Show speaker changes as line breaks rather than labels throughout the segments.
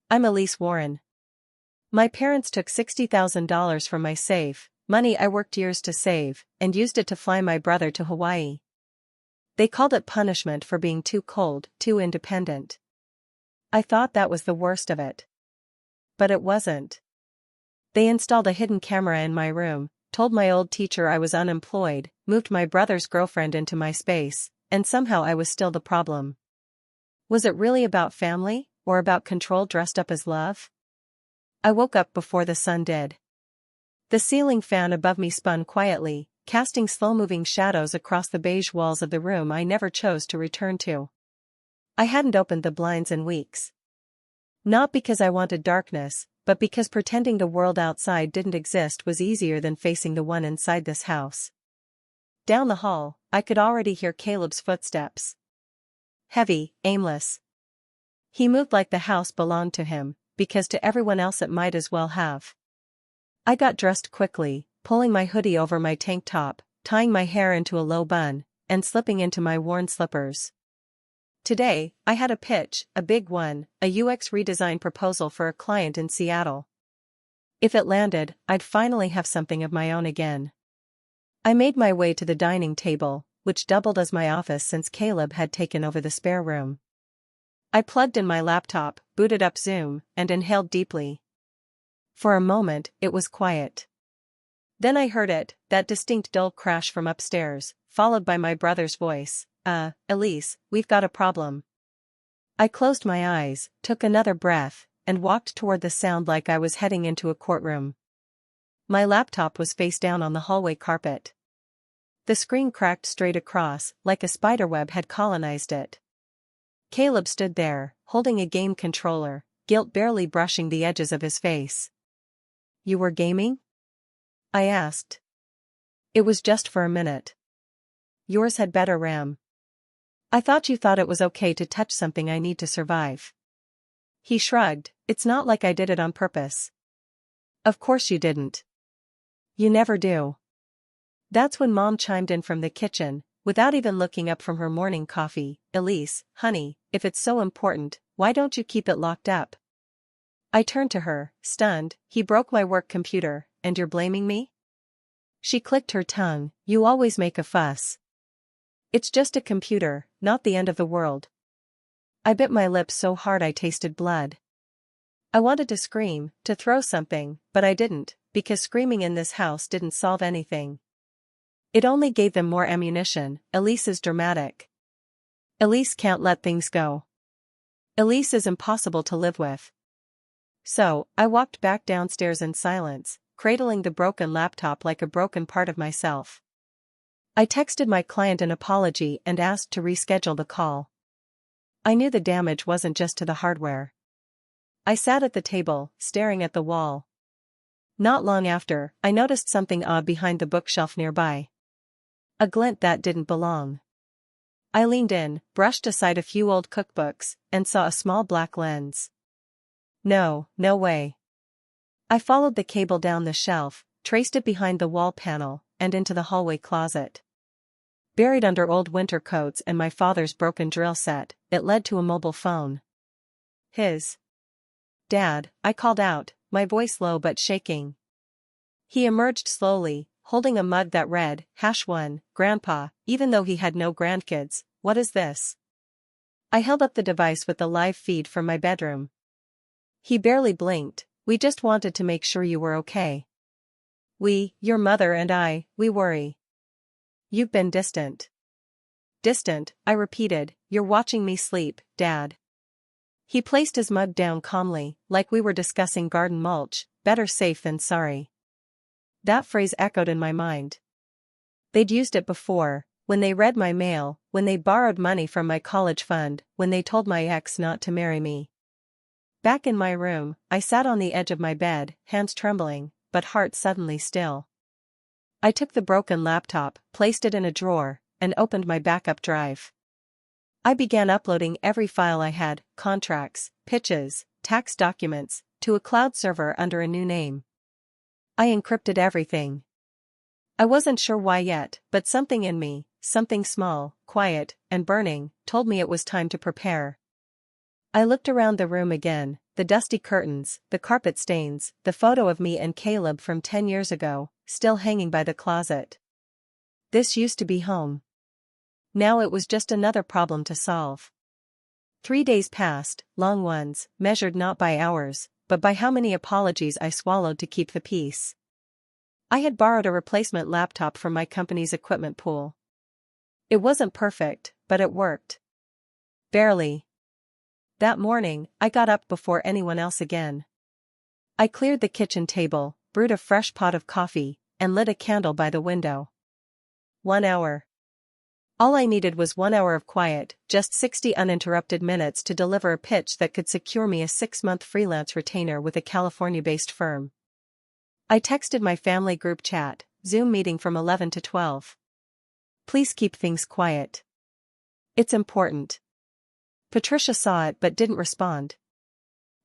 I'm Elise Warren. My parents took $60,000 from my safe, money I worked years to save, and used it to fly my brother to Hawaii. They called it punishment for being too cold, too independent. I thought that was the worst of it. But it wasn't. They installed a hidden camera in my room, told my old teacher I was unemployed, moved my brother's girlfriend into my space, and somehow I was still the problem. Was it really about family, or about control dressed up as love? I woke up before the sun did. The ceiling fan above me spun quietly, casting slow-moving shadows across the beige walls of the room I never chose to return to. I hadn't opened the blinds in weeks. Not because I wanted darkness, but because pretending the world outside didn't exist was easier than facing the one inside this house. Down the hall, I could already hear Caleb's footsteps. Heavy, aimless. He moved like the house belonged to him, because to everyone else it might as well have. I got dressed quickly, pulling my hoodie over my tank top, tying my hair into a low bun, and slipping into my worn slippers. Today, I had a pitch, a big one, a UX redesign proposal for a client in Seattle. If it landed, I'd finally have something of my own again. I made my way to the dining table, which doubled as my office since Caleb had taken over the spare room. I plugged in my laptop, booted up Zoom, and inhaled deeply. For a moment, it was quiet. Then I heard it, that distinct dull crash from upstairs, followed by my brother's voice. Elise, we've got a problem. I closed my eyes, took another breath, and walked toward the sound like I was heading into a courtroom. My laptop was face down on the hallway carpet. The screen cracked straight across, like a spiderweb had colonized it. Caleb stood there, holding a game controller, guilt barely brushing the edges of his face. "You were gaming?" I asked. "It was just for a minute." "Yours had better RAM." "I thought you thought it was okay to touch something I need to survive." He shrugged. "It's not like I did it on purpose." "Of course you didn't. You never do." That's when Mom chimed in from the kitchen, without even looking up from her morning coffee. "Elise, honey, if it's so important, why don't you keep it locked up?" I turned to her, stunned. "He broke my work computer, and you're blaming me?" She clicked her tongue. "You always make a fuss." "It's just a computer, not the end of the world." I bit my lips so hard I tasted blood. I wanted to scream, to throw something, but I didn't, because screaming in this house didn't solve anything. It only gave them more ammunition. Elise is dramatic. Elise can't let things go. Elise is impossible to live with. So, I walked back downstairs in silence, cradling the broken laptop like a broken part of myself. I texted my client an apology and asked to reschedule the call. I knew the damage wasn't just to the hardware. I sat at the table, staring at the wall. Not long after, I noticed something odd behind the bookshelf nearby. A glint that didn't belong. I leaned in, brushed aside a few old cookbooks, and saw a small black lens. No way. I followed the cable down the shelf, traced it behind the wall panel, and into the hallway closet. Buried under old winter coats and my father's broken drill set, it led to a mobile phone. His. "Dad," I called out, my voice low but shaking. He emerged slowly, holding a mug that read, #1, Grandpa, even though he had no grandkids. "What is this?" I held up the device with the live feed from my bedroom. He barely blinked. "We just wanted to make sure you were okay. Your mother and I, we worry. You've been distant." "Distant," I repeated. "You're watching me sleep, Dad." He placed his mug down calmly, like we were discussing garden mulch. Better safe than sorry. That phrase echoed in my mind. They'd used it before, when they read my mail, when they borrowed money from my college fund, when they told my ex not to marry me. Back in my room, I sat on the edge of my bed, hands trembling, but heart suddenly still. I took the broken laptop, placed it in a drawer, and opened my backup drive. I began uploading every file I had, contracts, pitches, tax documents, to a cloud server under a new name. I encrypted everything. I wasn't sure why yet, but something in me, something small, quiet, and burning, told me it was time to prepare. I looked around the room again, the dusty curtains, the carpet stains, the photo of me and Caleb from 10 years ago, still hanging by the closet. This used to be home. Now it was just another problem to solve. 3 days passed, long ones, measured not by hours, but by how many apologies I swallowed to keep the peace. I had borrowed a replacement laptop from my company's equipment pool. It wasn't perfect, but it worked. Barely. That morning, I got up before anyone else again. I cleared the kitchen table, brewed a fresh pot of coffee, and lit a candle by the window. 1 hour. All I needed was 1 hour of quiet, just 60 uninterrupted minutes to deliver a pitch that could secure me a 6-month freelance retainer with a California-based firm. I texted my family group chat, Zoom meeting from 11 to 12. Please keep things quiet. It's important. Patricia saw it but didn't respond.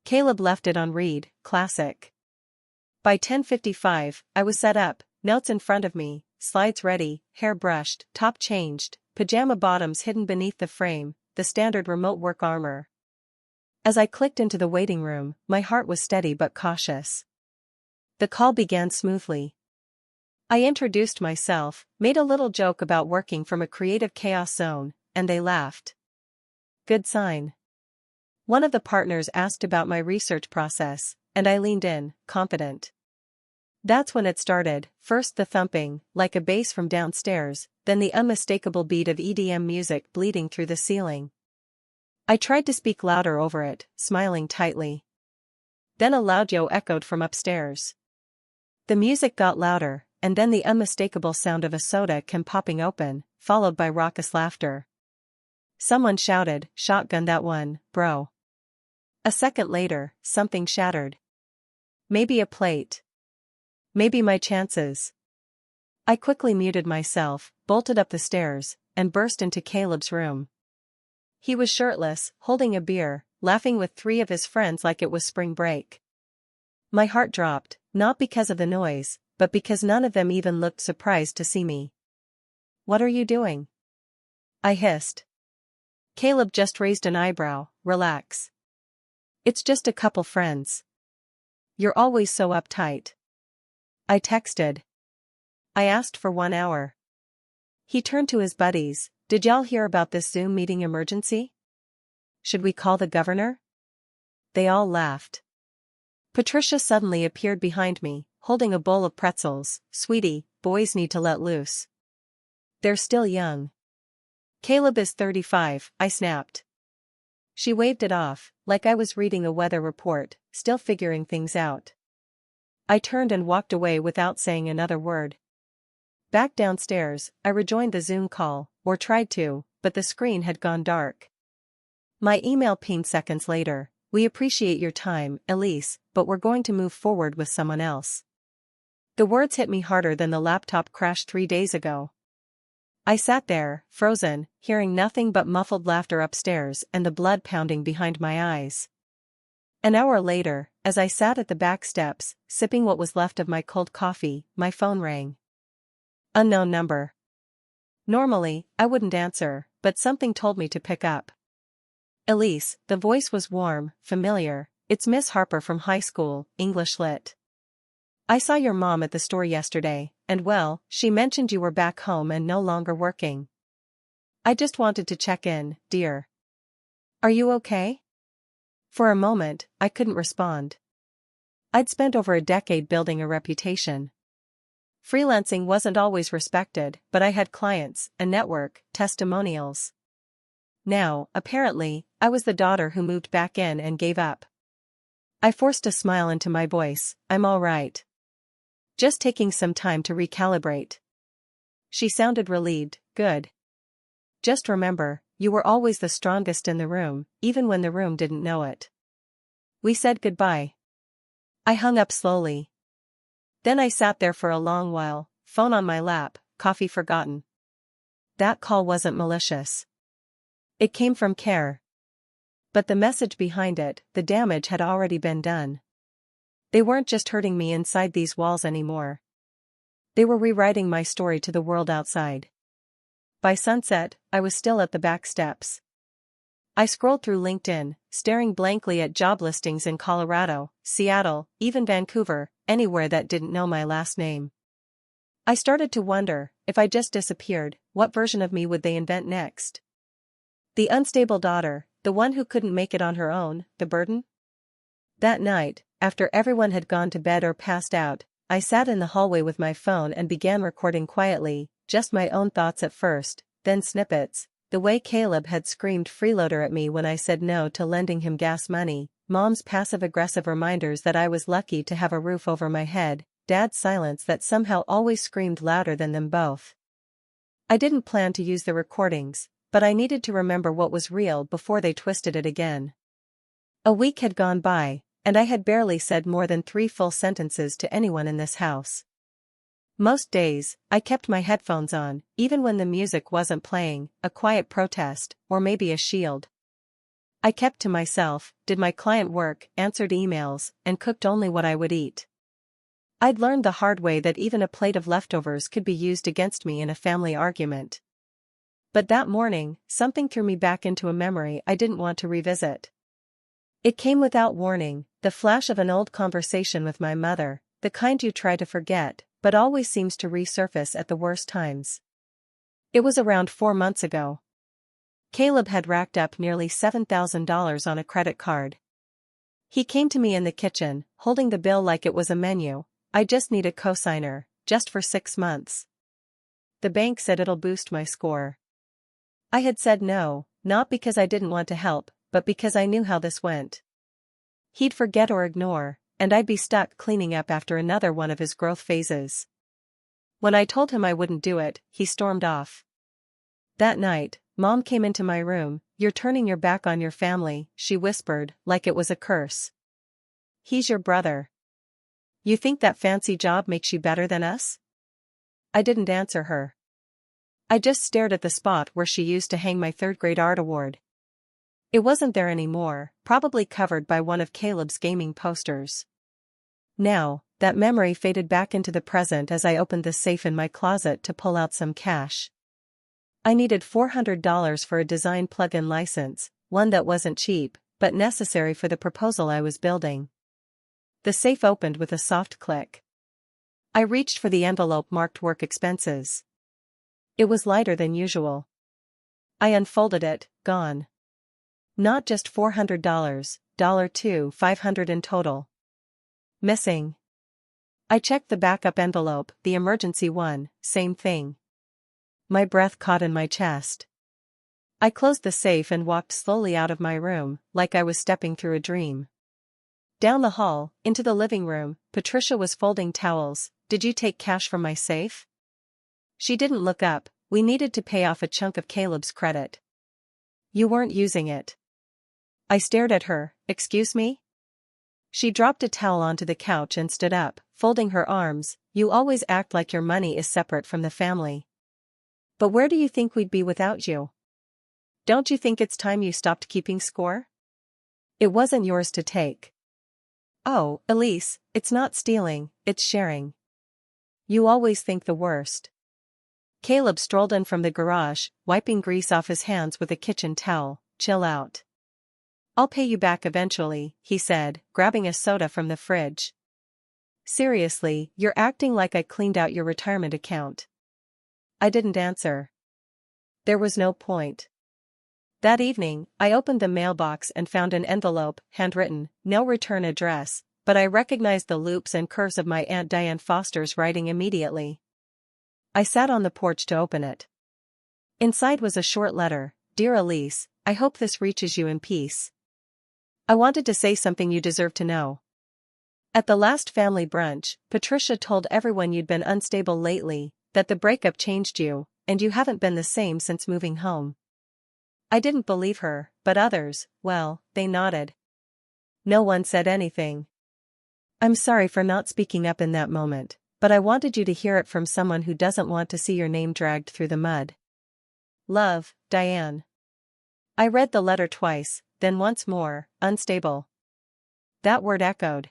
Caleb left it on read, classic. By 10:55, I was set up, notes in front of me, slides ready, hair brushed, top changed, pajama bottoms hidden beneath the frame, the standard remote work armor. As I clicked into the waiting room, my heart was steady but cautious. The call began smoothly. I introduced myself, made a little joke about working from a creative chaos zone, and they laughed. Good sign. One of the partners asked about my research process, and I leaned in, confident. That's when it started, first the thumping, like a bass from downstairs, then the unmistakable beat of EDM music bleeding through the ceiling. I tried to speak louder over it, smiling tightly. Then a loud yo echoed from upstairs. The music got louder, and then the unmistakable sound of a soda can popping open, followed by raucous laughter. Someone shouted, "Shotgun that one, bro." A second later, something shattered. Maybe a plate. Maybe my chances. I quickly muted myself, bolted up the stairs, and burst into Caleb's room. He was shirtless, holding a beer, laughing with 3 of his friends like it was spring break. My heart dropped, not because of the noise, but because none of them even looked surprised to see me. "What are you doing?" I hissed. Caleb just raised an eyebrow. "Relax. It's just a couple friends. You're always so uptight." I texted. "I asked for 1 hour." He turned to his buddies. "Did y'all hear about this Zoom meeting emergency? Should we call the governor?" They all laughed. Patricia suddenly appeared behind me, holding a bowl of pretzels. "Sweetie, boys need to let loose. They're still young." "Caleb is 35, I snapped. She waved it off, like I was reading a weather report, still figuring things out. I turned and walked away without saying another word. Back downstairs, I rejoined the Zoom call, or tried to, but the screen had gone dark. My email pinged seconds later. "We appreciate your time, Elise, but we're going to move forward with someone else." The words hit me harder than the laptop crash 3 days ago. I sat there, frozen, hearing nothing but muffled laughter upstairs and the blood pounding behind my eyes. An hour later, as I sat at the back steps, sipping what was left of my cold coffee, my phone rang. Unknown number. Normally, I wouldn't answer, but something told me to pick up. "Elise," the voice was warm, familiar. "It's Miss Harper from high school, English Lit. I saw your mom at the store yesterday, and well, she mentioned you were back home and no longer working. I just wanted to check in, dear. Are you okay?" For a moment, I couldn't respond. I'd spent over a decade building a reputation. Freelancing wasn't always respected, but I had clients, a network, testimonials. Now, apparently, I was the daughter who moved back in and gave up. I forced a smile into my voice. "I'm all right. Just taking some time to recalibrate." She sounded relieved. "Good. Just remember, you were always the strongest in the room, even when the room didn't know it." We said goodbye. I hung up slowly. Then I sat there for a long while, phone on my lap, coffee forgotten. That call wasn't malicious. It came from care. But the message behind it, the damage had already been done. They weren't just hurting me inside these walls anymore. They were rewriting my story to the world outside. By sunset, I was still at the back steps. I scrolled through LinkedIn, staring blankly at job listings in Colorado, Seattle, even Vancouver, anywhere that didn't know my last name. I started to wonder, if I just disappeared, what version of me would they invent next? The unstable daughter, the one who couldn't make it on her own, the burden? That night, after everyone had gone to bed or passed out, I sat in the hallway with my phone and began recording quietly, just my own thoughts at first, then snippets, the way Caleb had screamed freeloader at me when I said no to lending him gas money, Mom's passive-aggressive reminders that I was lucky to have a roof over my head, Dad's silence that somehow always screamed louder than them both. I didn't plan to use the recordings, but I needed to remember what was real before they twisted it again. A week had gone by, and I had barely said more than 3 full sentences to anyone in this house. Most days, I kept my headphones on, even when the music wasn't playing, a quiet protest, or maybe a shield. I kept to myself, did my client work, answered emails, and cooked only what I would eat. I'd learned the hard way that even a plate of leftovers could be used against me in a family argument. But that morning, something threw me back into a memory I didn't want to revisit. It came without warning, the flash of an old conversation with my mother, the kind you try to forget, but always seems to resurface at the worst times. It was around 4 months ago. Caleb had racked up nearly $7,000 on a credit card. He came to me in the kitchen, holding the bill like it was a menu. I just need a cosigner, just for 6 months. The bank said it'll boost my score. I had said no, not because I didn't want to help, but because I knew how this went. He'd forget or ignore, and I'd be stuck cleaning up after another one of his growth phases. When I told him I wouldn't do it, he stormed off. That night, Mom came into my room. "You're turning your back on your family," she whispered, like it was a curse. "He's your brother. You think that fancy job makes you better than us?" I didn't answer her. I just stared at the spot where she used to hang my 3rd-grade art award. It wasn't there anymore, probably covered by one of Caleb's gaming posters. Now, that memory faded back into the present as I opened the safe in my closet to pull out some cash. I needed $400 for a design plug-in license, one that wasn't cheap, but necessary for the proposal I was building. The safe opened with a soft click. I reached for the envelope marked work expenses. It was lighter than usual. I unfolded it, gone. Not just $400, $500 in total. Missing. I checked the backup envelope, the emergency one, same thing. My breath caught in my chest. I closed the safe and walked slowly out of my room, like I was stepping through a dream. Down the hall, into the living room, Patricia was folding towels. "Did you take cash from my safe?" She didn't look up. "We needed to pay off a chunk of Caleb's credit." "You weren't using it." I stared at her. "Excuse me?" She dropped a towel onto the couch and stood up, folding her arms. "You always act like your money is separate from the family. But where do you think we'd be without you? Don't you think it's time you stopped keeping score? It wasn't yours to take." "Oh, Elise, it's not stealing, it's sharing. You always think the worst." Caleb strolled in from the garage, wiping grease off his hands with a kitchen towel. "Chill out. I'll pay you back eventually," he said, grabbing a soda from the fridge. "Seriously, you're acting like I cleaned out your retirement account." I didn't answer. There was no point. That evening, I opened the mailbox and found an envelope, handwritten, "No return address," but I recognized the loops and curves of my Aunt Diane Foster's writing immediately. I sat on the porch to open it. Inside was a short letter. "Dear Elise, I hope this reaches you in peace. I wanted to say something you deserve to know. At the last family brunch, Patricia told everyone you'd been unstable lately, that the breakup changed you, and you haven't been the same since moving home." I didn't believe her, but others, well, they nodded. No one said anything. "I'm sorry for not speaking up in that moment, but I wanted you to hear it from someone who doesn't want to see your name dragged through the mud. Love, Diane." I read the letter twice, then once more. Unstable. That word echoed.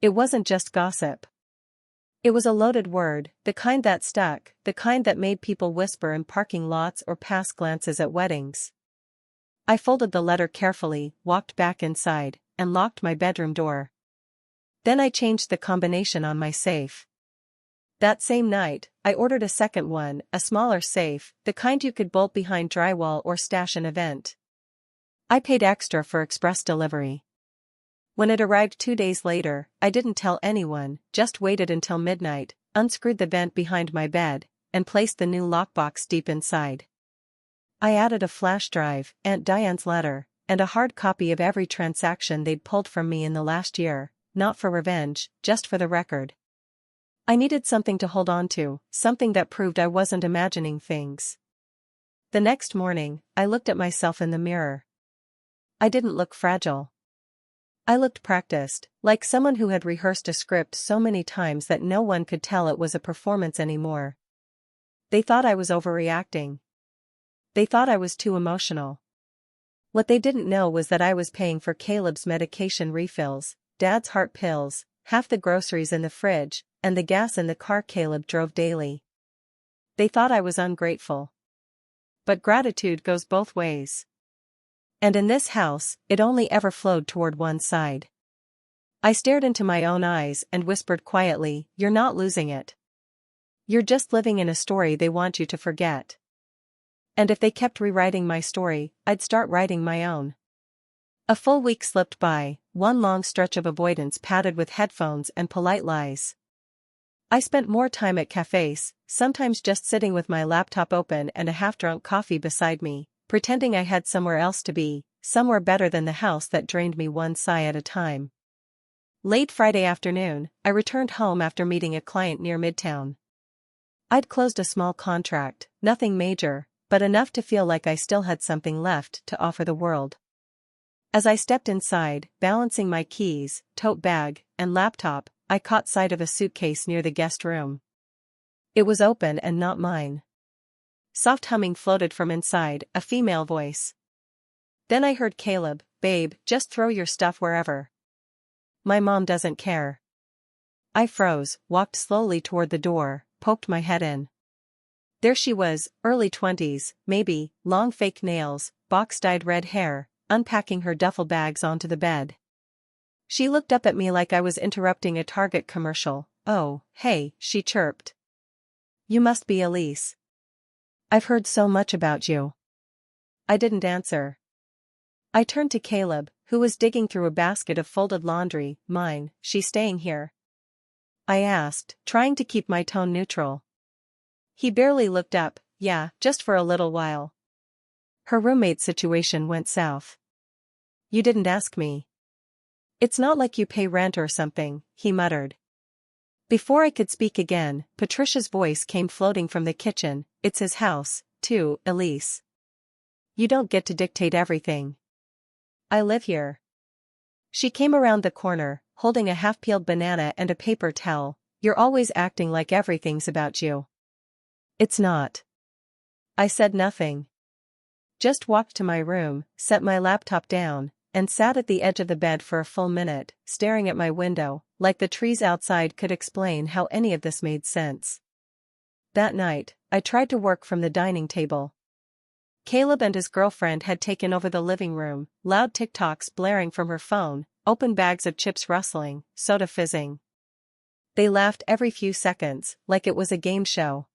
It wasn't just gossip. It was a loaded word, the kind that stuck, the kind that made people whisper in parking lots or pass glances at weddings. I folded the letter carefully, walked back inside, and locked my bedroom door. Then I changed the combination on my safe. That same night, I ordered a second one, a smaller safe, the kind you could bolt behind drywall or stash an event. I paid extra for express delivery. When it arrived 2 days later, I didn't tell anyone, just waited until midnight, unscrewed the vent behind my bed, and placed the new lockbox deep inside. I added a flash drive, Aunt Diane's letter, and a hard copy of every transaction they'd pulled from me in the last year, not for revenge, just for the record. I needed something to hold on to, something that proved I wasn't imagining things. The next morning, I looked at myself in the mirror. I didn't look fragile. I looked practiced, like someone who had rehearsed a script so many times that no one could tell it was a performance anymore. They thought I was overreacting. They thought I was too emotional. What they didn't know was that I was paying for Caleb's medication refills, Dad's heart pills, half the groceries in the fridge, and the gas in the car Caleb drove daily. They thought I was ungrateful. But gratitude goes both ways. And in this house, it only ever flowed toward one side. I stared into my own eyes and whispered quietly, "You're not losing it. You're just living in a story they want you to forget." And if they kept rewriting my story, I'd start writing my own. A full week slipped by, one long stretch of avoidance padded with headphones and polite lies. I spent more time at cafes, sometimes just sitting with my laptop open and a half-drunk coffee beside me, pretending I had somewhere else to be, somewhere better than the house that drained me one sigh at a time. Late Friday afternoon, I returned home after meeting a client near Midtown. I'd closed a small contract, nothing major, but enough to feel like I still had something left to offer the world. As I stepped inside, balancing my keys, tote bag, and laptop, I caught sight of a suitcase near the guest room. It was open and not mine. Soft humming floated from inside, a female voice. Then I heard Caleb, "Babe, just throw your stuff wherever. My mom doesn't care." I froze, walked slowly toward the door, poked my head in. There she was, early 20s, maybe, long fake nails, box-dyed red hair, unpacking her duffel bags onto the bed. She looked up at me like I was interrupting a Target commercial. "Oh, hey," she chirped. "You must be Elise. I've heard so much about you." I didn't answer. I turned to Caleb, who was digging through a basket of folded laundry. "Mine, she staying here?" I asked, trying to keep my tone neutral. He barely looked up. "Yeah, just for a little while. Her roommate situation went south." "You didn't ask me." "It's not like you pay rent or something," he muttered. Before I could speak again, Patricia's voice came floating from the kitchen. "It's his house, too, Elise. You don't get to dictate everything. I live here." She came around the corner, holding a half-peeled banana and a paper towel. "You're always acting like everything's about you." "It's not." I said nothing. Just walked to my room, set my laptop down, and sat at the edge of the bed for a full minute, staring at my window, like the trees outside could explain how any of this made sense. That night, I tried to work from the dining table. Caleb and his girlfriend had taken over the living room, loud TikToks blaring from her phone, open bags of chips rustling, soda fizzing. They laughed every few seconds, like it was a game show.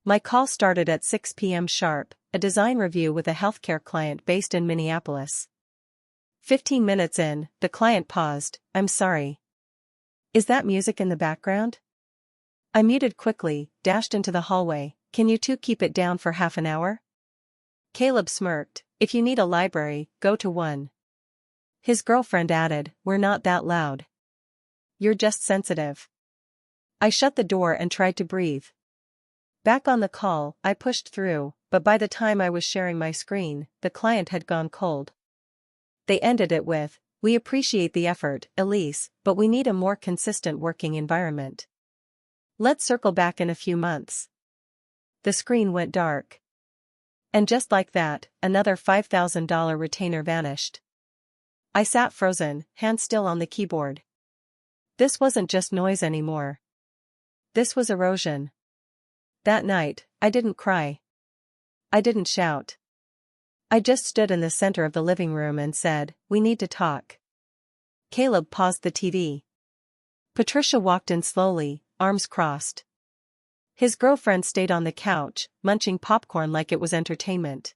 My call started at 6 p.m. sharp, a design review with a healthcare client based in Minneapolis. 15 minutes in, the client paused. "I'm sorry. Is that music in the background?" I muted quickly, dashed into the hallway. "Can you two keep it down for half an hour?" Caleb smirked. "If you need a library, go to one." His girlfriend added, "We're not that loud. You're just sensitive." I shut the door and tried to breathe. Back on the call, I pushed through, but by the time I was sharing my screen, the client had gone cold. They ended it with, "We appreciate the effort, Elise, but we need a more consistent working environment. Let's circle back in a few months." The screen went dark. And just like that, another $5,000 retainer vanished. I sat frozen, hands still on the keyboard. This wasn't just noise anymore. This was erosion. That night, I didn't cry. I didn't shout. I just stood in the center of the living room and said, "We need to talk." Caleb paused the TV. Patricia walked in slowly, arms crossed. His girlfriend stayed on the couch, munching popcorn like it was entertainment.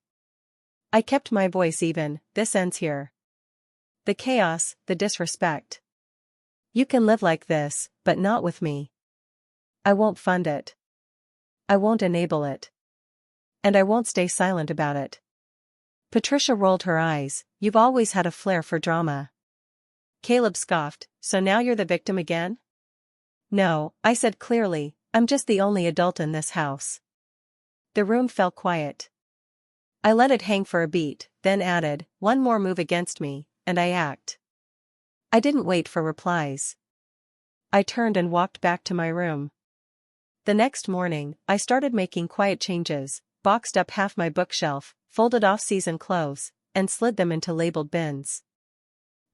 I kept my voice even. "This ends here. The chaos, the disrespect. You can live like this, but not with me. I won't fund it. I won't enable it. And I won't stay silent about it." Patricia rolled her eyes. "You've always had a flair for drama." Caleb scoffed. "So now you're the victim again?" "No," I said clearly, "I'm just the only adult in this house." The room fell quiet. I let it hang for a beat, then added, "One more move against me, and I act." I didn't wait for replies. I turned and walked back to my room. The next morning, I started making quiet changes, boxed up half my bookshelf, folded off-season clothes, and slid them into labeled bins.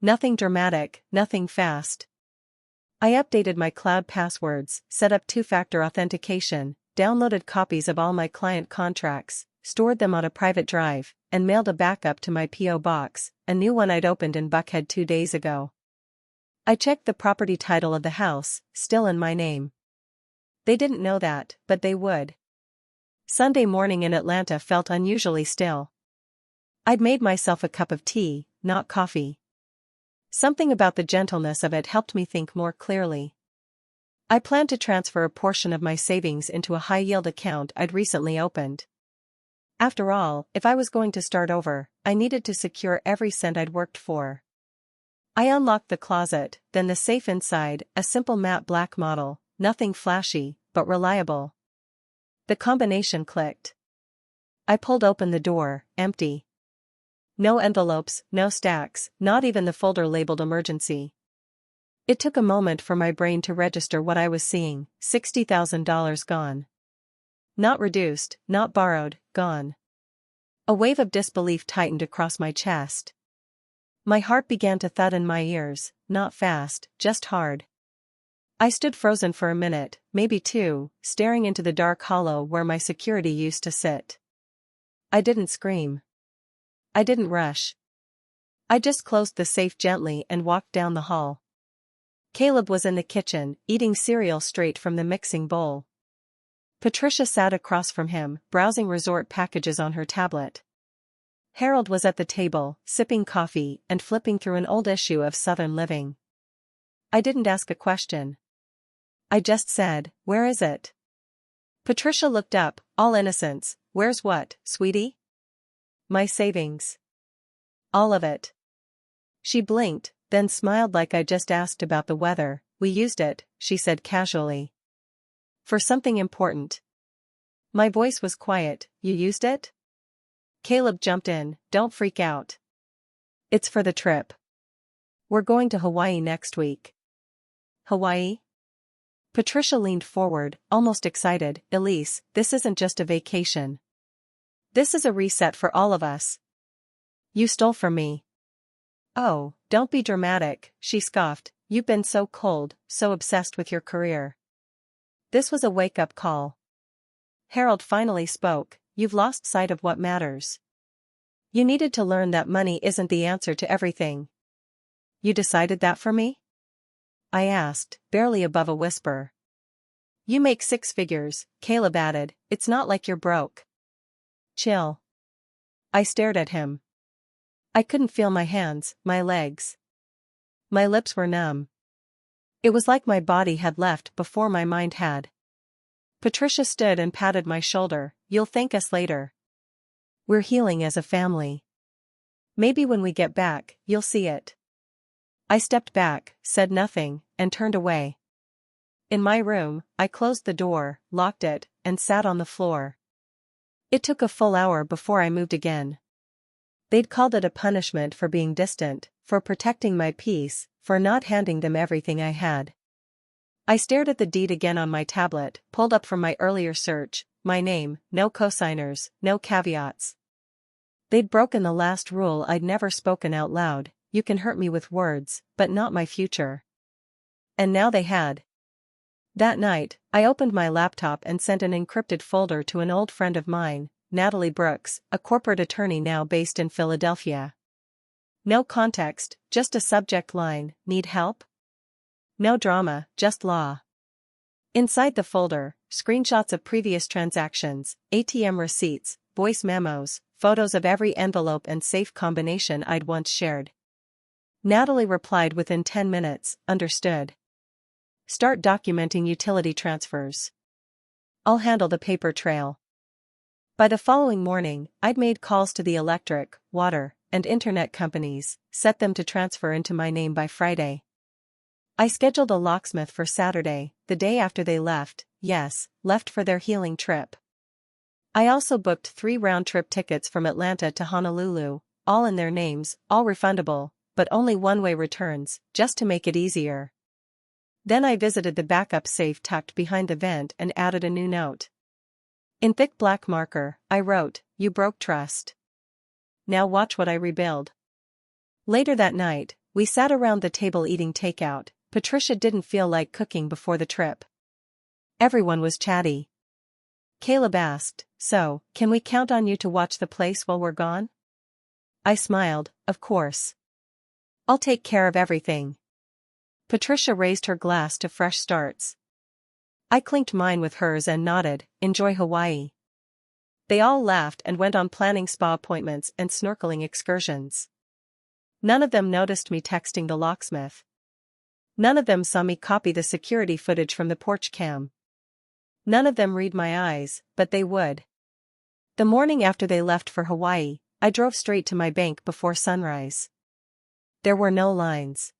Nothing dramatic, nothing fast. I updated my cloud passwords, set up two-factor authentication, downloaded copies of all my client contracts, stored them on a private drive, and mailed a backup to my P.O. box, a new one I'd opened in Buckhead 2 days ago. I checked the property title of the house, still in my name. They didn't know that, but they would. Sunday morning in Atlanta felt unusually still. I'd made myself a cup of tea, not coffee. Something about the gentleness of it helped me think more clearly. I planned to transfer a portion of my savings into a high-yield account I'd recently opened. After all, if I was going to start over, I needed to secure every cent I'd worked for. I unlocked the closet, then the safe inside, a simple matte black model, nothing flashy, but reliable. The combination clicked. I pulled open the door, empty. No envelopes, no stacks, not even the folder labeled emergency. It took a moment for my brain to register what I was seeing. $60,000 gone. Not reduced, not borrowed, gone. A wave of disbelief tightened across my chest. My heart began to thud in my ears, not fast, just hard. I stood frozen for a minute, maybe two, staring into the dark hollow where my security used to sit. I didn't scream. I didn't rush. I just closed the safe gently and walked down the hall. Caleb was in the kitchen, eating cereal straight from the mixing bowl. Patricia sat across from him, browsing resort packages on her tablet. Harold was at the table, sipping coffee and flipping through an old issue of Southern Living. I didn't ask a question. I just said, "Where is it?" Patricia looked up, all innocence. "Where's what, sweetie?" "My savings. All of it." She blinked, then smiled like I just asked about the weather. "We used it," she said casually. "For something important." My voice was quiet. "You used it?" Caleb jumped in. "Don't freak out. It's for the trip. We're going to Hawaii next week." "Hawaii?" Patricia leaned forward, almost excited. "Elise, this isn't just a vacation. This is a reset for all of us. You stole from me." "Oh, don't be dramatic," she scoffed. "You've been so cold, so obsessed with your career." This was a wake-up call. Harold finally spoke. "You've lost sight of what matters. You needed to learn that money isn't the answer to everything." "You decided that for me?" I asked, barely above a whisper. "You make 6 figures, Caleb added. "It's not like you're broke." "Chill." I stared at him. I couldn't feel my hands, my legs. My lips were numb. It was like my body had left before my mind had. Patricia stood and patted my shoulder. "You'll thank us later. We're healing as a family. Maybe when we get back, you'll see it." I stepped back, said nothing, and turned away. In my room, I closed the door, locked it, and sat on the floor. It took a full hour before I moved again. They'd called it a punishment for being distant, for protecting my peace, for not handing them everything I had. I stared at the deed again on my tablet, pulled up from my earlier search, my name, no cosigners, no caveats. They'd broken the last rule I'd never spoken out loud: you can hurt me with words, but not my future. And now they had. That night, I opened my laptop and sent an encrypted folder to an old friend of mine. Natalie Brooks, a corporate attorney now based in Philadelphia. No context, just a subject line, need help? No drama, just law. Inside the folder, screenshots of previous transactions, ATM receipts, voice memos, photos of every envelope and safe combination I'd once shared. Natalie replied within 10 minutes, understood. Start documenting utility transfers. I'll handle the paper trail. By the following morning, I'd made calls to the electric, water, and internet companies, set them to transfer into my name by Friday. I scheduled a locksmith for Saturday, the day after they left, left for their healing trip. I also booked 3 round-trip tickets from Atlanta to Honolulu, all in their names, all refundable, but only one-way returns, just to make it easier. Then I visited the backup safe tucked behind the vent and added a new note. In thick black marker, I wrote, "You broke trust. Now watch what I rebuild." Later that night, we sat around the table eating takeout. Patricia didn't feel like cooking before the trip. Everyone was chatty. Caleb asked, "So, can we count on you to watch the place while we're gone?" I smiled, "Of course. I'll take care of everything." Patricia raised her glass to fresh starts. I clinked mine with hers and nodded, "Enjoy Hawaii." They all laughed and went on planning spa appointments and snorkeling excursions. None of them noticed me texting the locksmith. None of them saw me copy the security footage from the porch cam. None of them read my eyes, but they would. The morning after they left for Hawaii, I drove straight to my bank before sunrise. There were no lines.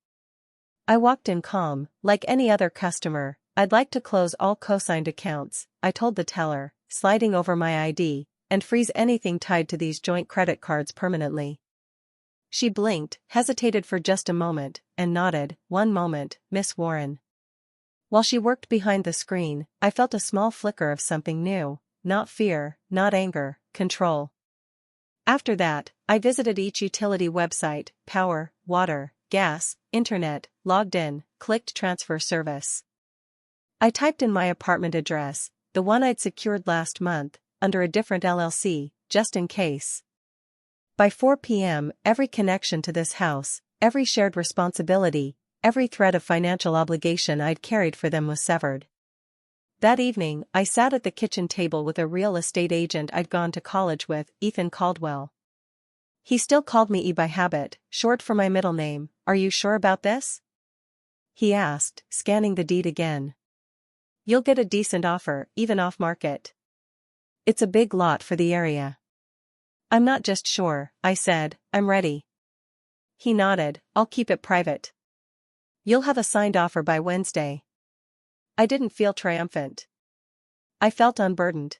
I walked in calm, like any other customer. "I'd like to close all co-signed accounts," I told the teller, sliding over my ID, "and freeze anything tied to these joint credit cards permanently." She blinked, hesitated for just a moment, and nodded, "One moment, Miss Warren." While she worked behind the screen, I felt a small flicker of something new, not fear, not anger, control. After that, I visited each utility website, power, water, gas, internet, logged in, clicked transfer service. I typed in my apartment address, the one I'd secured last month, under a different LLC, just in case. By 4 p.m., every connection to this house, every shared responsibility, every thread of financial obligation I'd carried for them was severed. That evening, I sat at the kitchen table with a real estate agent I'd gone to college with, Ethan Caldwell. He still called me E by habit, short for my middle name. "Are you sure about this?" he asked, scanning the deed again. "You'll get a decent offer, even off-market. It's a big lot for the area." "I'm not just sure," I said, "I'm ready." He nodded, "I'll keep it private. You'll have a signed offer by Wednesday." I didn't feel triumphant. I felt unburdened.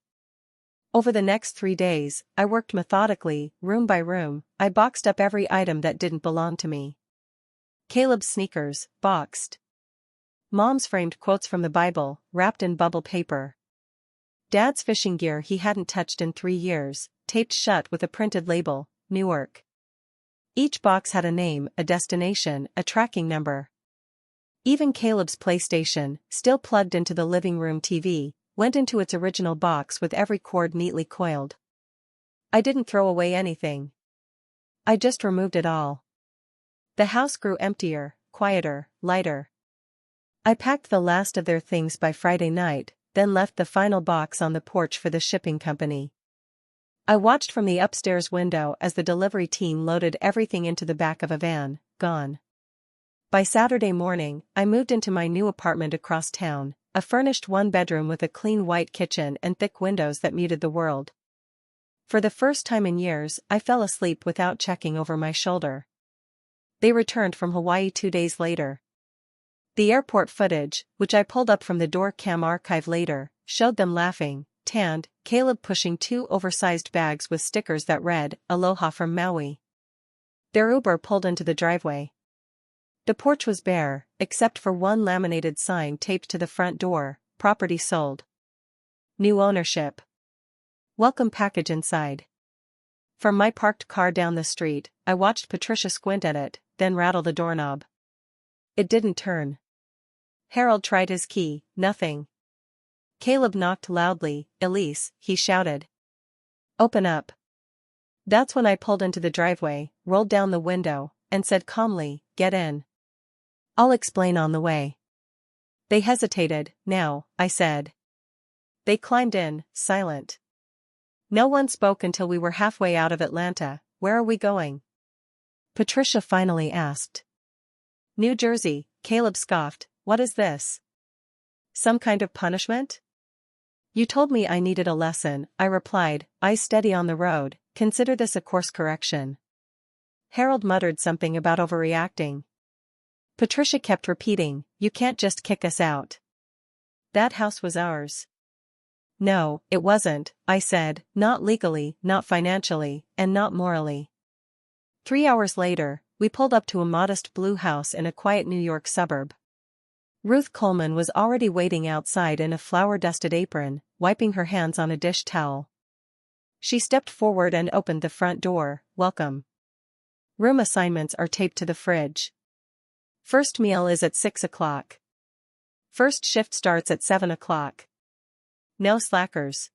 Over the next 3 days, I worked methodically, room by room. I boxed up every item that didn't belong to me. Caleb's sneakers, boxed. Mom's framed quotes from the Bible, wrapped in bubble paper. Dad's fishing gear he hadn't touched in 3 years, taped shut with a printed label, Newark. Each box had a name, a destination, a tracking number. Even Caleb's PlayStation, still plugged into the living room TV, went into its original box with every cord neatly coiled. I didn't throw away anything. I just removed it all. The house grew emptier, quieter, lighter. I packed the last of their things by Friday night, then left the final box on the porch for the shipping company. I watched from the upstairs window as the delivery team loaded everything into the back of a van, gone. By Saturday morning, I moved into my new apartment across town, a furnished 1-bedroom with a clean white kitchen and thick windows that muted the world. For the first time in years, I fell asleep without checking over my shoulder. They returned from Hawaii 2 days later. The airport footage, which I pulled up from the door cam archive later, showed them laughing, tanned, Caleb pushing 2 oversized bags with stickers that read, "Aloha from Maui." Their Uber pulled into the driveway. The porch was bare, except for one laminated sign taped to the front door, "Property sold. New ownership. Welcome package inside." From my parked car down the street, I watched Patricia squint at it, then rattle the doorknob. It didn't turn. Harold tried his key, nothing. Caleb knocked loudly. "Elise," he shouted. Open up. That's when I pulled into the driveway, rolled down the window, and said calmly, get in. I'll explain on the way. They hesitated. Now, I said. They climbed in, silent. No one spoke until we were halfway out of Atlanta. Where are we going? Patricia finally asked. New Jersey, Caleb scoffed. What is this? Some kind of punishment? You told me I needed a lesson, I replied, eyes steady on the road. Consider this a course correction. Harold muttered something about overreacting. Patricia kept repeating, you can't just kick us out. That house was ours. No, it wasn't, I said, not legally, not financially, and not morally. 3 hours later, we pulled up to a modest blue house in a quiet New York suburb. Ruth Coleman was already waiting outside in a flour-dusted apron, wiping her hands on a dish towel. She stepped forward and opened the front door. Welcome. Room assignments are taped to the fridge. First meal is at 6 o'clock. First shift starts at 7 o'clock. No slackers.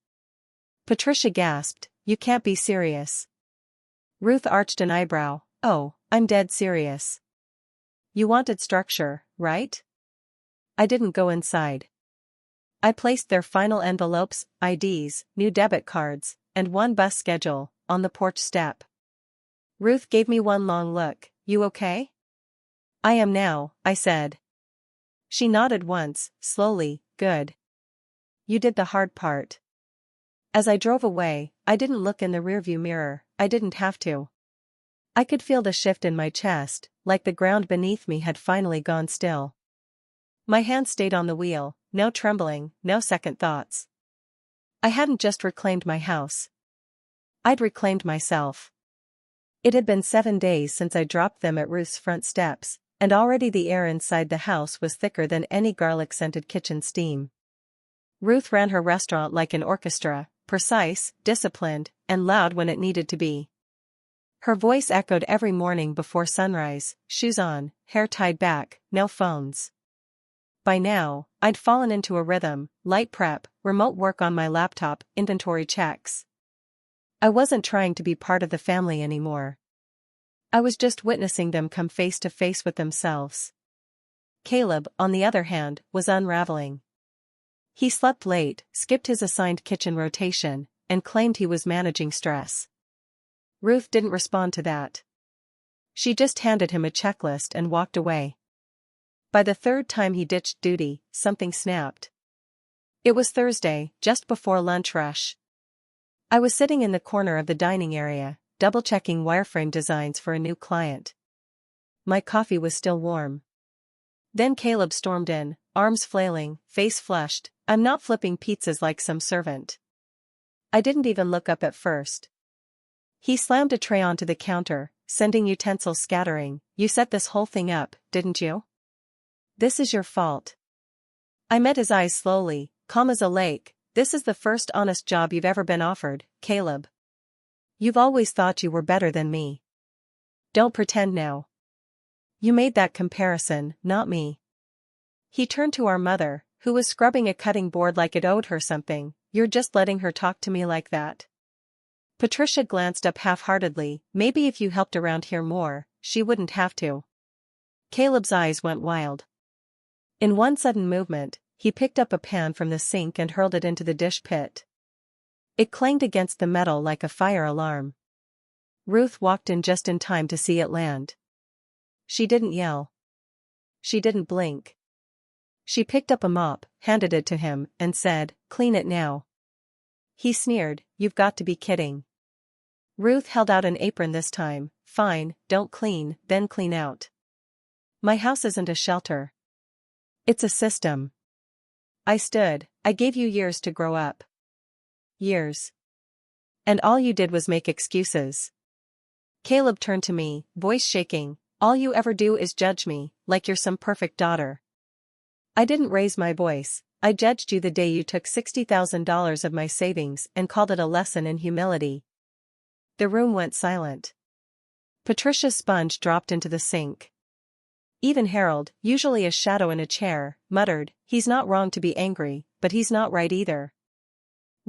Patricia gasped, you can't be serious. Ruth arched an eyebrow. Oh, I'm dead serious. You wanted structure, right? I didn't go inside. I placed their final envelopes, IDs, new debit cards, and one bus schedule, on the porch step. Ruth gave me one long look. You okay? I am now, I said. She nodded once, slowly. Good. You did the hard part. As I drove away, I didn't look in the rearview mirror. I didn't have to. I could feel the shift in my chest, like the ground beneath me had finally gone still. My hand stayed on the wheel, no trembling, no second thoughts. I hadn't just reclaimed my house. I'd reclaimed myself. It had been 7 days since I dropped them at Ruth's front steps, and already the air inside the house was thicker than any garlic-scented kitchen steam. Ruth ran her restaurant like an orchestra, precise, disciplined, and loud when it needed to be. Her voice echoed every morning before sunrise, shoes on, hair tied back, no phones. By now, I'd fallen into a rhythm, light prep, remote work on my laptop, inventory checks. I wasn't trying to be part of the family anymore. I was just witnessing them come face to face with themselves. Caleb, on the other hand, was unraveling. He slept late, skipped his assigned kitchen rotation, and claimed he was managing stress. Ruth didn't respond to that. She just handed him a checklist and walked away. By the third time he ditched duty, something snapped. It was Thursday, just before lunch rush. I was sitting in the corner of the dining area, double-checking wireframe designs for a new client. My coffee was still warm. Then Caleb stormed in, arms flailing, face flushed. I'm not flipping pizzas like some servant. I didn't even look up at first. He slammed a tray onto the counter, sending utensils scattering. You set this whole thing up, didn't you? This is your fault. I met his eyes slowly, calm as a lake. This is the first honest job you've ever been offered, Caleb. You've always thought you were better than me. Don't pretend now. You made that comparison, not me. He turned to our mother, who was scrubbing a cutting board like it owed her something. You're just letting her talk to me like that? Patricia glanced up half-heartedly. Maybe if you helped around here more, she wouldn't have to. Caleb's eyes went wild. In one sudden movement, he picked up a pan from the sink and hurled it into the dish pit. It clanged against the metal like a fire alarm. Ruth walked in just in time to see it land. She didn't yell. She didn't blink. She picked up a mop, handed it to him, and said, "Clean it now." He sneered, "You've got to be kidding." Ruth held out an apron this time. "Fine, don't clean, then clean out. My house isn't a shelter. It's a system." I stood. I gave you years to grow up. Years. And all you did was make excuses. Caleb turned to me, voice shaking. All you ever do is judge me, like you're some perfect daughter. I didn't raise my voice. I judged you the day you took $60,000 of my savings and called it a lesson in humility. The room went silent. Patricia's sponge dropped into the sink. Even Harold, usually a shadow in a chair, muttered, "He's not wrong to be angry, but he's not right either."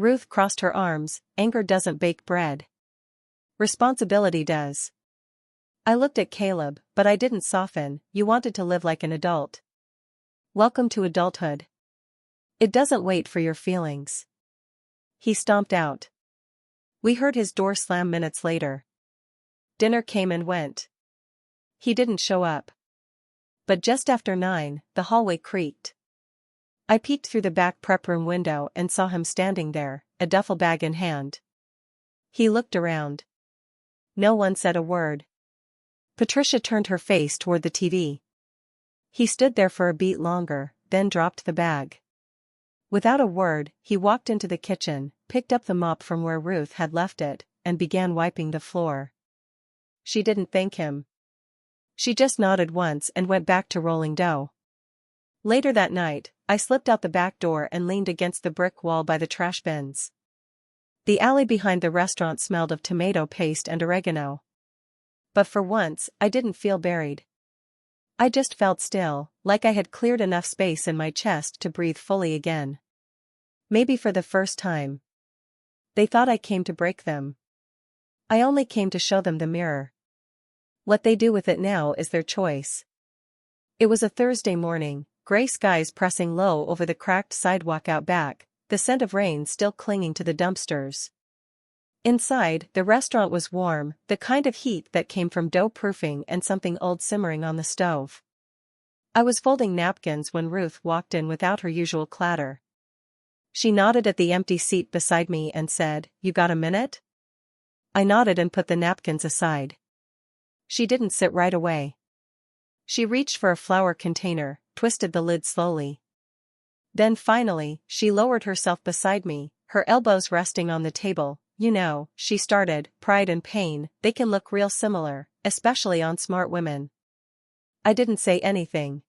Ruth crossed her arms. Anger doesn't bake bread. Responsibility does. I looked at Caleb, but I didn't soften. You wanted to live like an adult. Welcome to adulthood. It doesn't wait for your feelings. He stomped out. We heard his door slam minutes later. Dinner came and went. He didn't show up. But just after 9, the hallway creaked. I peeked through the back prep room window and saw him standing there, a duffel bag in hand. He looked around. No one said a word. Patricia turned her face toward the TV. He stood there for a beat longer, then dropped the bag. Without a word, he walked into the kitchen, picked up the mop from where Ruth had left it, and began wiping the floor. She didn't thank him. She just nodded once and went back to rolling dough. Later that night, I slipped out the back door and leaned against the brick wall by the trash bins. The alley behind the restaurant smelled of tomato paste and oregano. But for once, I didn't feel buried. I just felt still, like I had cleared enough space in my chest to breathe fully again. Maybe for the first time. They thought I came to break them. I only came to show them the mirror. What they do with it now is their choice. It was a Thursday morning, gray skies pressing low over the cracked sidewalk out back, the scent of rain still clinging to the dumpsters. Inside, the restaurant was warm, the kind of heat that came from dough proofing and something old simmering on the stove. I was folding napkins when Ruth walked in without her usual clatter. She nodded at the empty seat beside me and said, "You got a minute?" I nodded and put the napkins aside. She didn't sit right away. She reached for a flour container, twisted the lid slowly. Then finally, she lowered herself beside me, her elbows resting on the table. "You know," she started, "pride and pain, they can look real similar, especially on smart women." I didn't say anything.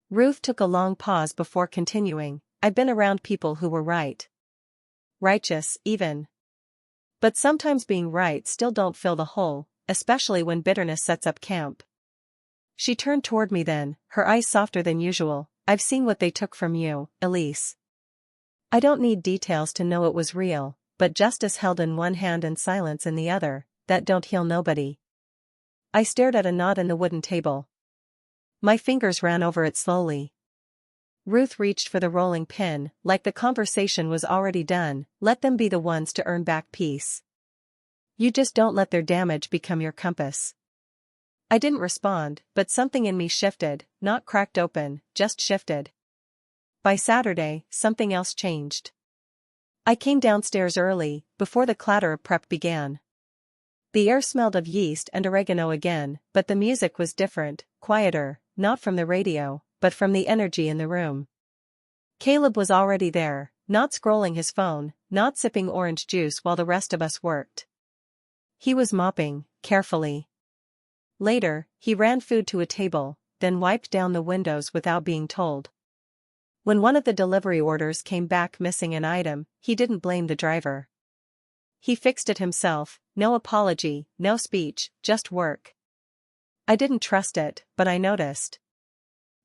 Ruth took a long pause before continuing. "I've been around people who were right. Righteous, even. But sometimes being right still don't fill the hole, especially when bitterness sets up camp." She turned toward me then, her eyes softer than usual. "I've seen what they took from you, Elise. I don't need details to know it was real. But justice held in one hand and silence in the other, that don't heal nobody." I stared at a knot in the wooden table. My fingers ran over it slowly. Ruth reached for the rolling pin, like the conversation was already done. "Let them be the ones to earn back peace. You just don't let their damage become your compass." I didn't respond, but something in me shifted, not cracked open, just shifted. By Saturday, something else changed. I came downstairs early, before the clatter of prep began. The air smelled of yeast and oregano again, but the music was different, quieter, not from the radio, but from the energy in the room. Caleb was already there, not scrolling his phone, not sipping orange juice while the rest of us worked. He was mopping, carefully. Later, he ran food to a table, then wiped down the windows without being told. When one of the delivery orders came back missing an item, he didn't blame the driver. He fixed it himself, no apology, no speech, just work. I didn't trust it, but I noticed.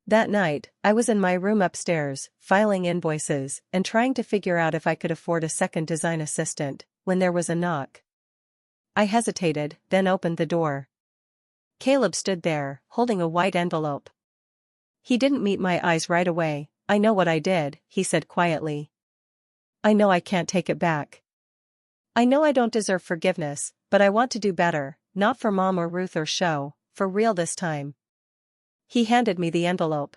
That night, I was in my room upstairs, filing invoices, and trying to figure out if I could afford a second design assistant, when there was a knock. I hesitated, then opened the door. Caleb stood there, holding a white envelope. He didn't meet my eyes right away. "I know what I did," he said quietly. "I know I can't take it back. I know I don't deserve forgiveness, but I want to do better, not for Mom or Ruth or Show, for real this time." He handed me the envelope.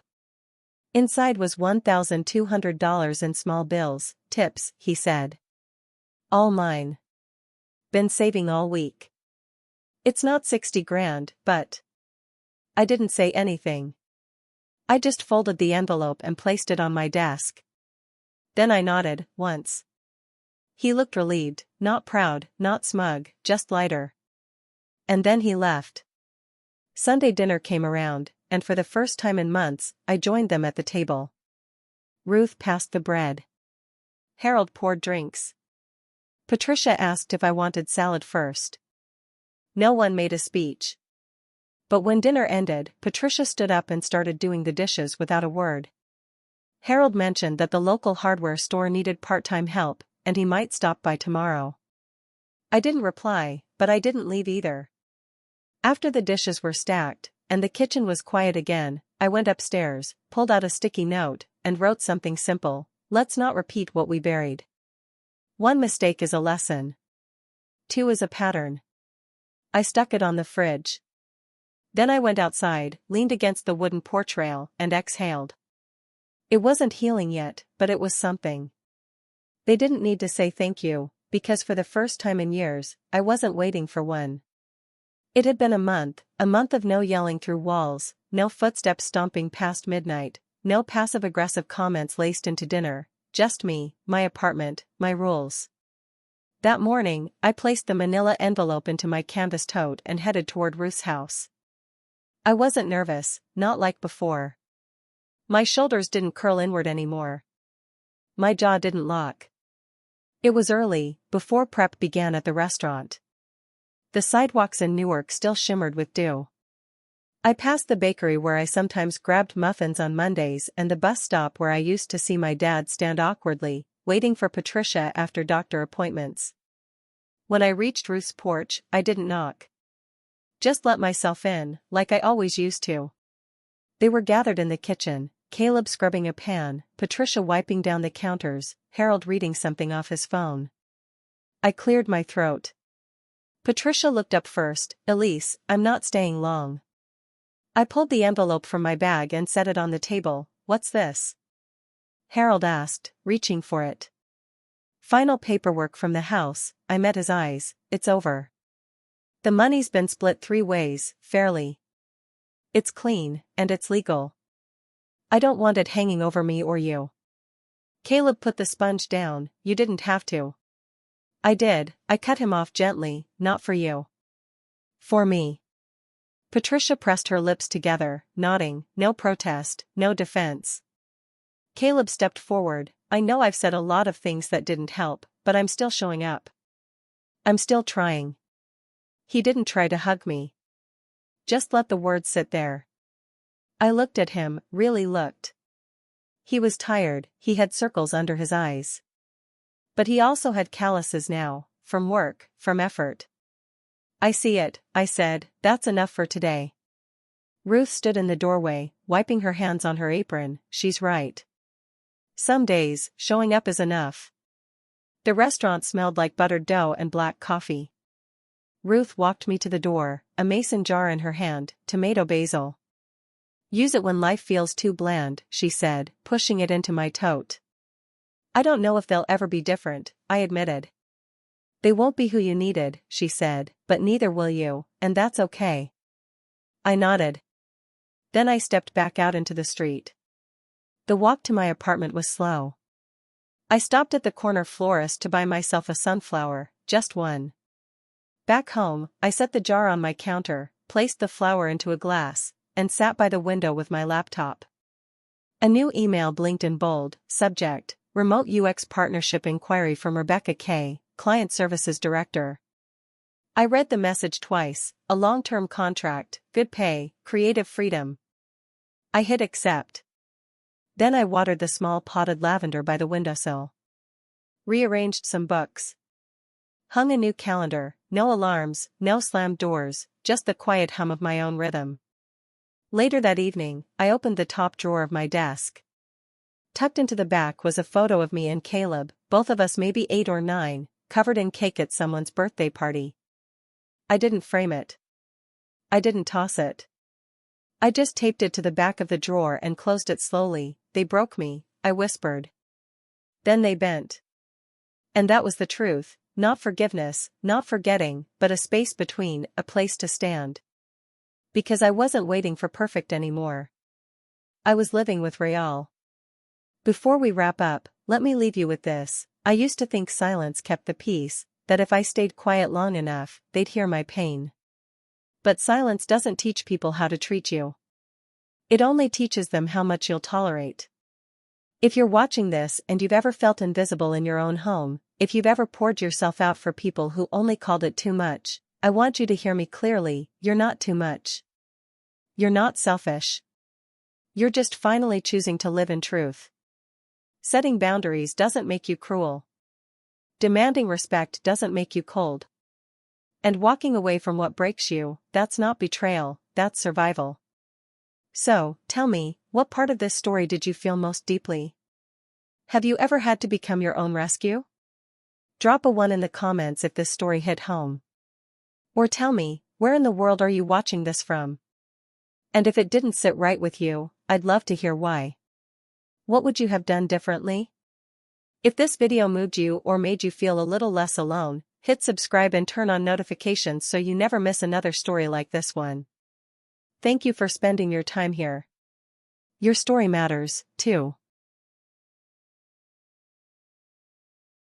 Inside was $1,200 in small bills, tips, he said. "All mine. Been saving all week. It's not 60 grand, but..." I didn't say anything. I just folded the envelope and placed it on my desk. Then I nodded, once. He looked relieved, not proud, not smug, just lighter. And then he left. Sunday dinner came around, and for the first time in months, I joined them at the table. Ruth passed the bread. Harold poured drinks. Patricia asked if I wanted salad first. No one made a speech. But when dinner ended, Patricia stood up and started doing the dishes without a word. Harold mentioned that the local hardware store needed part-time help, and he might stop by tomorrow. I didn't reply, but I didn't leave either. After the dishes were stacked, and the kitchen was quiet again, I went upstairs, pulled out a sticky note, and wrote something simple: let's not repeat what we buried. 1 mistake is a lesson. 2 is a pattern. I stuck it on the fridge. Then I went outside, leaned against the wooden porch rail, and exhaled. It wasn't healing yet, but it was something. They didn't need to say thank you, because for the first time in years, I wasn't waiting for one. It had been a month of no yelling through walls, no footsteps stomping past midnight, no passive-aggressive comments laced into dinner, just me, my apartment, my rules. That morning, I placed the manila envelope into my canvas tote and headed toward Ruth's house. I wasn't nervous, not like before. My shoulders didn't curl inward anymore. My jaw didn't lock. It was early, before prep began at the restaurant. The sidewalks in Newark still shimmered with dew. I passed the bakery where I sometimes grabbed muffins on Mondays and the bus stop where I used to see my dad stand awkwardly, waiting for Patricia after doctor appointments. When I reached Ruth's porch, I didn't knock. Just let myself in, like I always used to. They were gathered in the kitchen, Caleb scrubbing a pan, Patricia wiping down the counters, Harold reading something off his phone. I cleared my throat. Patricia looked up first. Elise, I'm not staying long. I pulled the envelope from my bag and set it on the table. What's this? Harold asked, reaching for it. Final paperwork from the house. I met his eyes. It's over. The money's been split 3 ways, fairly. It's clean, and it's legal. I don't want it hanging over me or you. Caleb put the sponge down. You didn't have to. I did. I cut him off gently. Not for you. For me. Patricia pressed her lips together, nodding. No protest, no defense. Caleb stepped forward. I know I've said a lot of things that didn't help, but I'm still showing up. I'm still trying. He didn't try to hug me. Just let the words sit there. I looked at him, really looked. He was tired, he had circles under his eyes. But he also had calluses now, from work, from effort. I see it, I said, that's enough for today. Ruth stood in the doorway, wiping her hands on her apron. She's right. Some days, showing up is enough. The restaurant smelled like buttered dough and black coffee. Ruth walked me to the door, a mason jar in her hand, tomato basil. Use it when life feels too bland, she said, pushing it into my tote. I don't know if they'll ever be different, I admitted. They won't be who you needed, she said, but neither will you, and that's okay. I nodded. Then I stepped back out into the street. The walk to my apartment was slow. I stopped at the corner florist to buy myself a sunflower, just one. Back home, I set the jar on my counter, placed the flower into a glass, and sat by the window with my laptop. A new email blinked in bold, subject, Remote UX Partnership Inquiry from Rebecca K., Client Services Director. I read the message twice, a long-term contract, good pay, creative freedom. I hit accept. Then I watered the small potted lavender by the windowsill. Rearranged some books. Hung a new calendar, no alarms, no slammed doors, just the quiet hum of my own rhythm. Later that evening, I opened the top drawer of my desk. Tucked into the back was a photo of me and Caleb, both of us maybe 8 or 9, covered in cake at someone's birthday party. I didn't frame it. I didn't toss it. I just taped it to the back of the drawer and closed it slowly. They broke me, I whispered. Then they bent. And that was the truth, not forgiveness, not forgetting, but a space between, a place to stand. Because I wasn't waiting for perfect anymore. I was living with Real. Before we wrap up, let me leave you with this. I used to think silence kept the peace, that if I stayed quiet long enough, they'd hear my pain. But silence doesn't teach people how to treat you. It only teaches them how much you'll tolerate. If you're watching this and you've ever felt invisible in your own home, if you've ever poured yourself out for people who only called it too much, I want you to hear me clearly. You're not too much. You're not selfish. You're just finally choosing to live in truth. Setting boundaries doesn't make you cruel. Demanding respect doesn't make you cold. And walking away from what breaks you, that's not betrayal, that's survival. So, tell me, what part of this story did you feel most deeply? Have you ever had to become your own rescue? Drop a 1 in the comments if this story hit home. Or tell me, where in the world are you watching this from? And if it didn't sit right with you, I'd love to hear why. What would you have done differently? If this video moved you or made you feel a little less alone, hit subscribe and turn on notifications so you never miss another story like this one. Thank you for spending your time here. Your story matters, too.